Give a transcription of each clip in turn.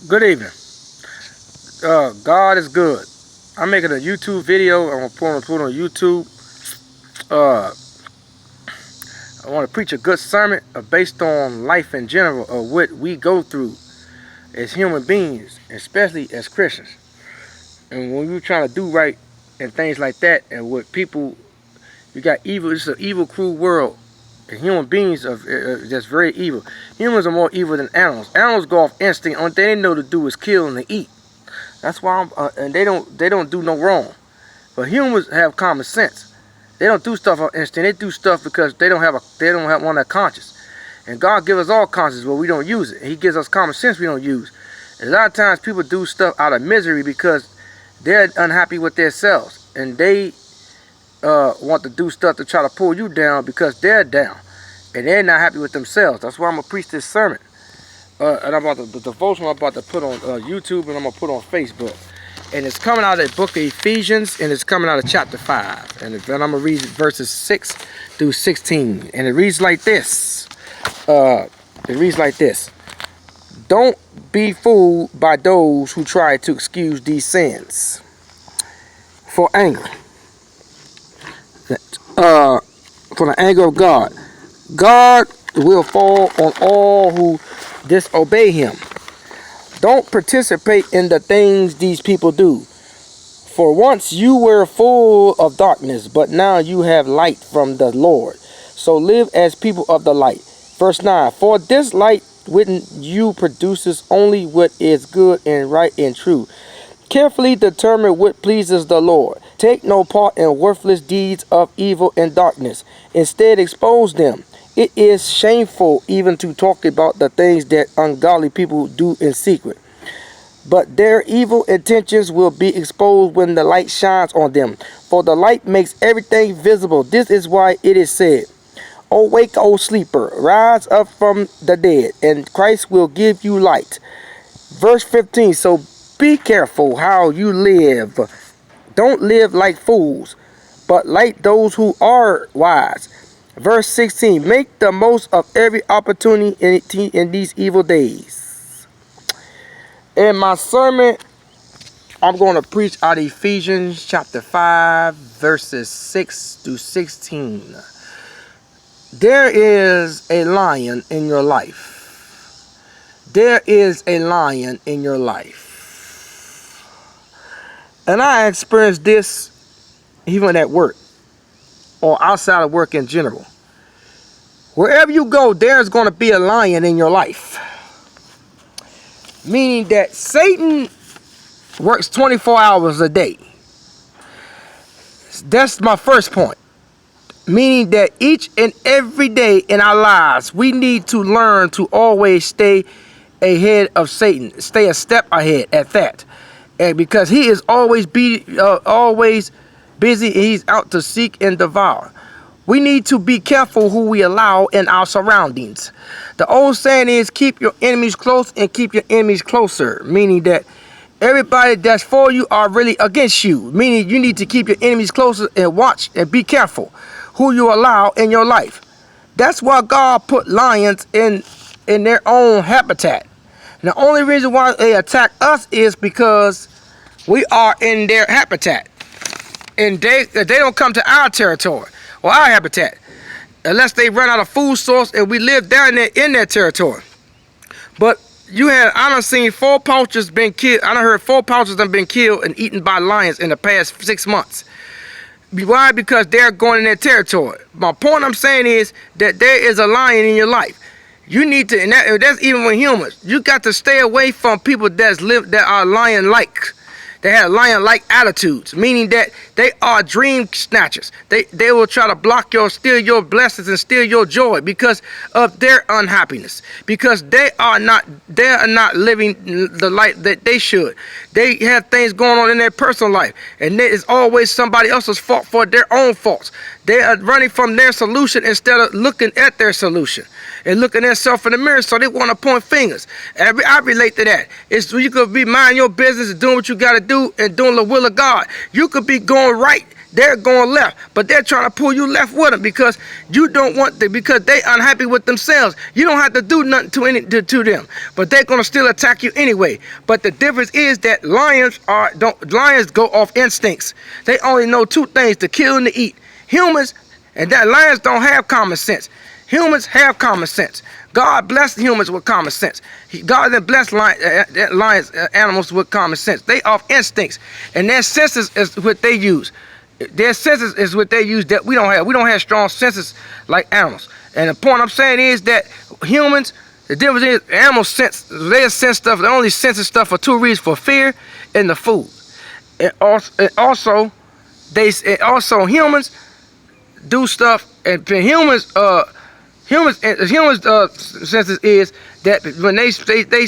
Good evening. God is good. I'm making a YouTube video. I'm gonna put it on YouTube. Uh, I want to preach a good sermon based on life in general of what we go through as human beings, especially as Christians. And when we're trying to do right and things like that, and what people, you got evil. It's an evil, cruel world. And human beings are just very evil. Humans are more evil than animals. Animals go off instinct. Only thing they know to do is kill and to eat. That's why and they don't do no wrong. But humans have common sense. They don't do stuff on instinct. They do stuff because they don't have one that conscious. And God gives us all conscience, but we don't use it. He gives us common sense we don't use. And a lot of times people do stuff out of misery because they're unhappy with themselves, and they want to do stuff to try to pull you down because they're down and they're not happy with themselves. That's why I'm gonna preach this sermon. And I'm about the devotion I'm about to put on YouTube, and I'm gonna put on Facebook. And it's coming out of the book of Ephesians, and it's coming out of chapter 5. And then I'm gonna read verses 6 through 16. And it reads like this. Don't be fooled by those who try to excuse these sins for anger. For the anger of God. God will fall on all who disobey him. Don't participate in the things these people do. For once you were full of darkness, but now you have light from the Lord. So live as people of the light. Verse 9. For this light within you produces only what is good and right and true. Carefully determine what pleases the Lord. Take no part in worthless deeds of evil and darkness. Instead, expose them. It is shameful even to talk about the things that ungodly people do in secret. But their evil intentions will be exposed when the light shines on them. For the light makes everything visible. This is why it is said, "Awake, O sleeper, rise up from the dead, and Christ will give you light." Verse 15, so be careful how you live. Don't live like fools, but like those who are wise. Verse 16, make the most of every opportunity in these evil days. In my sermon, I'm going to preach out of Ephesians chapter 5, verses 6 through 16. There is a lion in your life. There is a lion in your life. And I experienced this even at work or outside of work in general. Wherever you go, there's going to be a lion in your life. Meaning that Satan works 24 hours a day. That's my first point. Meaning that each and every day in our lives, we need to learn to always stay ahead of Satan. Stay a step ahead at that. And because he is always busy, he's out to seek and devour. We need to be careful who we allow in our surroundings. The old saying is, keep your enemies close and keep your enemies closer. Meaning that everybody that's for you are really against you. Meaning you need to keep your enemies closer and watch and be careful who you allow in your life. That's why God put lions in their own habitat. And the only reason why they attack us is because we are in their habitat. And they don't come to our territory or our habitat unless they run out of food source and we live down there in their territory. But I done seen 4 poachers been killed. I done heard 4 poachers have been killed and eaten by lions in the past 6 months. Why? Because they're going in their territory. My point I'm saying is that there is a lion in your life. You need to, and that's even with humans. You got to stay away from people that are lion-like. They have lion-like attitudes, meaning that they are dream snatchers. They will try to steal your blessings and steal your joy because of their unhappiness. Because they are not living the life that they should. They have things going on in their personal life, and there is always somebody else's fault for their own faults. They are running from their solution instead of looking at their solution and looking at themselves in the mirror, so they want to point fingers. And I relate to that. You could be minding your business and doing what you got to do and doing the will of God. You could be going right they're going left, but they're trying to pull you left with them because you don't want to, because they unhappy with themselves. You don't have to do nothing to them, but they're gonna still attack you anyway. But the difference is that lions go off instincts. They only know two things: to kill and to eat. Humans and that lions don't have common sense. Humans have common sense. God blessed humans with common sense. God didn't bless lions, animals with common sense. They off instincts, and their senses is what they use. Their senses is what they use that we don't have. We don't have strong senses like animals. And the point I'm saying is that humans, the difference is animals sense. They sense stuff. They only sense stuff for two reasons: for fear and the food. And also humans do stuff, and humans senses is that when they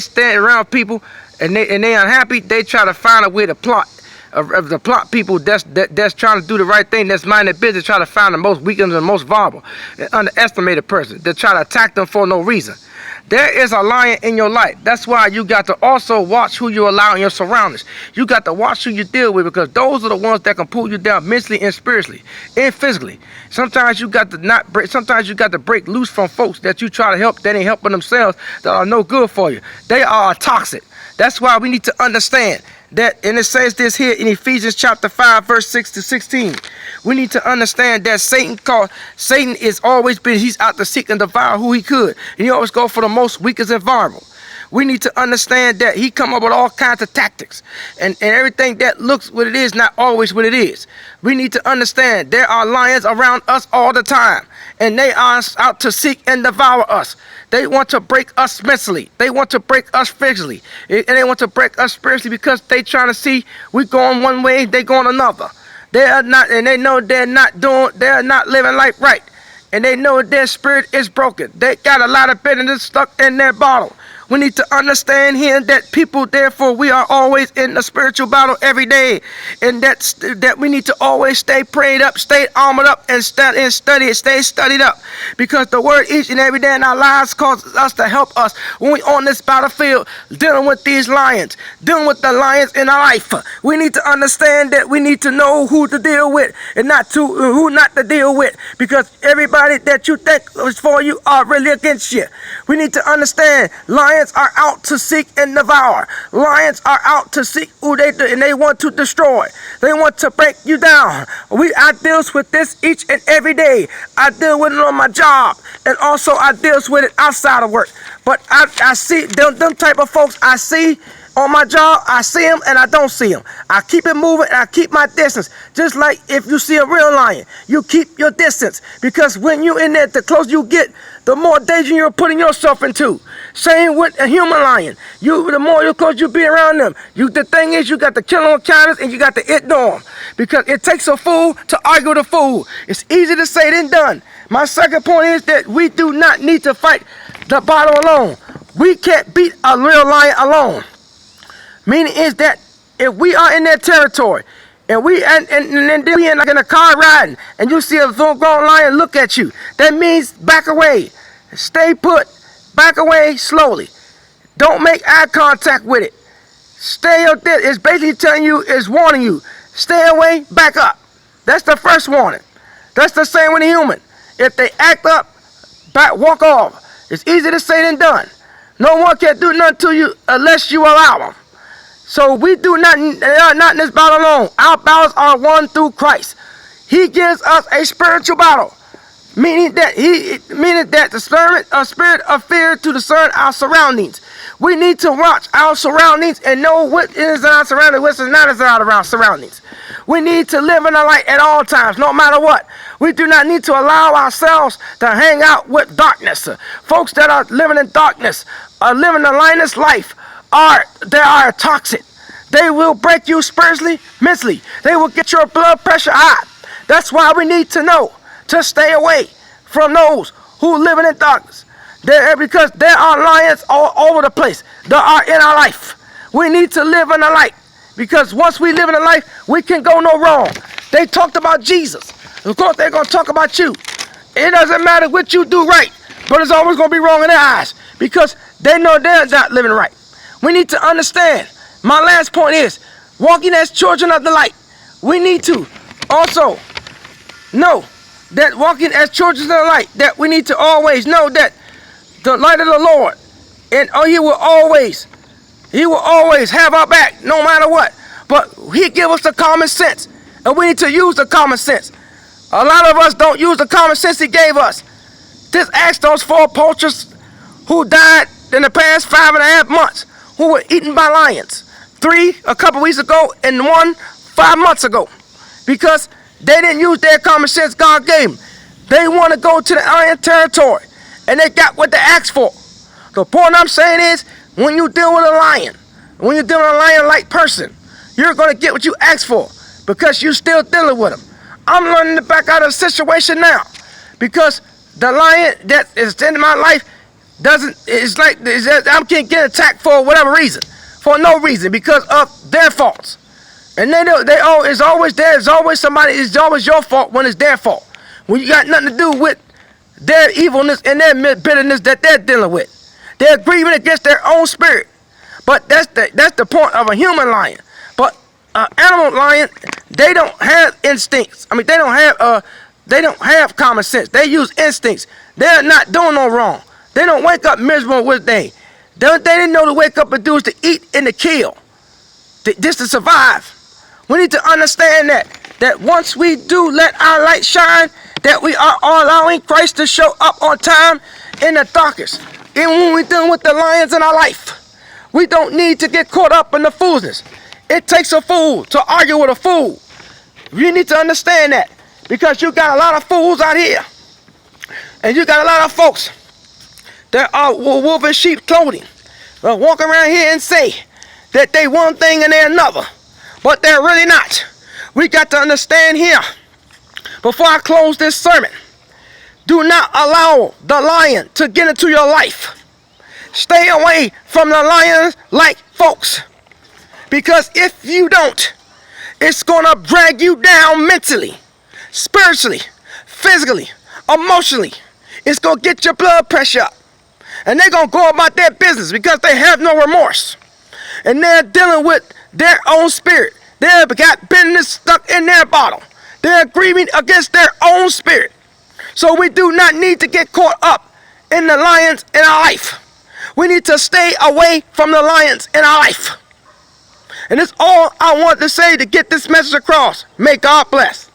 stand around people and they unhappy, they try to find a way to plot. Of the plot people that's trying to do the right thing, that's minding their business, try to find the most weak and the most vulnerable, an underestimated person, to try to attack them for no reason. There is a lion in your life. That's why you got to also watch who you allow in your surroundings. You got to watch who you deal with, because those are the ones that can pull you down mentally and spiritually and physically. Sometimes you got to break loose from folks that you try to help that ain't helping themselves, that are no good for you. They are toxic. That's why we need to understand that, and it says this here in Ephesians chapter 5, verse 6 to 16. We need to understand that Satan is always he's out to seek and devour who he could. And he always go for the most weakest and vulnerable. We need to understand that he come up with all kinds of tactics, and everything that looks what it is, not always what it is. We need to understand there are lions around us all the time, and they are out to seek and devour us. They want to break us mentally. They want to break us physically. And they want to break us spiritually, because they trying to see we going one way, they going another. They are not, and they know they're not living life right. And they know their spirit is broken. They got a lot of bitterness stuck in their bottle. We need to understand here that people, therefore, we are always in the spiritual battle every day. And that we need to always stay prayed up, stay armored up, and stay studied up. Because the word each and every day in our lives causes us to help us when we on this battlefield dealing with these lions, dealing with the lions in our life. We need to understand that we need to know who to deal with and who not to deal with. Because everybody that you think is for you are really against you. We need to understand lions are out to seek and devour. Lions are out to seek who they do, and they want to destroy. They want to break you down. I deal with this each and every day. I deal with it on my job, and also I deal with it outside of work. But I see them type of folks I see on my job. I see them and I don't see them. I keep it moving and I keep my distance. Just like if you see a real lion, you keep your distance, because when you in there, the closer you get, the more danger you're putting yourself into. Same with a human lion. The more close you be around them. The thing is, you got to kill them counters and you got to ignore them, because it takes a fool to argue with a fool. It's easy to say than done. My second point is that we do not need to fight the battle alone. We can't beat a real lion alone. Meaning is that if we are in their territory, and then we in a car riding, and you see a full-grown lion look at you, that means back away. Stay put. Back away slowly. Don't make eye contact with it. Stay up there. It's basically telling you, it's warning you. Stay away, back up. That's the first warning. That's the same with a human. If they act up, walk off. It's easier to say than done. No one can do nothing to you unless you allow them. So they are not in this battle alone. Our battles are won through Christ. He gives us a spiritual battle, meaning that a spirit of fear to discern our surroundings. We need to watch our surroundings and know what is in our surroundings, what is not in our surroundings. We need to live in the light at all times, no matter what. We do not need to allow ourselves to hang out with darkness. Folks that are living in darkness, are living a lioness life, they are toxic. They will break you spiritually, mentally. They will get your blood pressure high. That's why we need to know to stay away from those who are living in darkness. Because there are lions all over the place that are in our life. We need to live in the light, because once we live in the light, we can go no wrong. They talked about Jesus. Of course, they're going to talk about you. It doesn't matter what you do right, but it's always going to be wrong in their eyes, because they know they're not living right. We need to understand. My last point is, walking as children of the light, we need to Also, know that walking as children of the light, that we need to always know that the light of the Lord, and He will always have our back no matter what. But He give us the common sense, and we need to use the common sense. A lot of us don't use the common sense He gave us. Just ask those 4 poachers who died in the past 5.5 months, who were eaten by lions. 3 a couple weeks ago, and 1 5 months ago. Because they didn't use their common sense God gave them. They want to go to the lion territory, and they got what they asked for. The point I'm saying is, when you deal with a lion, when you deal with a lion-like person, you're going to get what you asked for, because you're still dealing with them. I'm learning to back out of the situation now, because the lion that is in my life I can't get attacked for whatever reason, for no reason, because of their faults. And it's always somebody. It's always your fault when it's their fault. When you got nothing to do with their evilness and their bitterness that they're dealing with. They're grieving against their own spirit. But that's the point of a human lion. But an animal lion, they don't have instincts. I mean, they don't have common sense. They use instincts. They're not doing no wrong. They don't wake up miserable with day. They didn't know to wake up and do is to eat and to kill, just to survive. We need to understand that once we do let our light shine, that we are allowing Christ to show up on time in the darkest. And when we're dealing with the lions in our life, we don't need to get caught up in the foolishness. It takes a fool to argue with a fool. You need to understand that, because you got a lot of fools out here, and you got a lot of folks that are wolf in sheep clothing, walk around here and say that they one thing and they're another, but they're really not. We got to understand here, before I close this sermon, do not allow the lion to get into your life. Stay away from the lion-like folks, because if you don't, it's going to drag you down mentally, spiritually, physically, emotionally. It's going to get your blood pressure up. And they're going to go about their business because they have no remorse. And they're dealing with their own spirit. They've got bitterness stuck in their bottle. They're grieving against their own spirit. So we do not need to get caught up in the lions in our life. We need to stay away from the lions in our life. And that's all I want to say to get this message across. May God bless.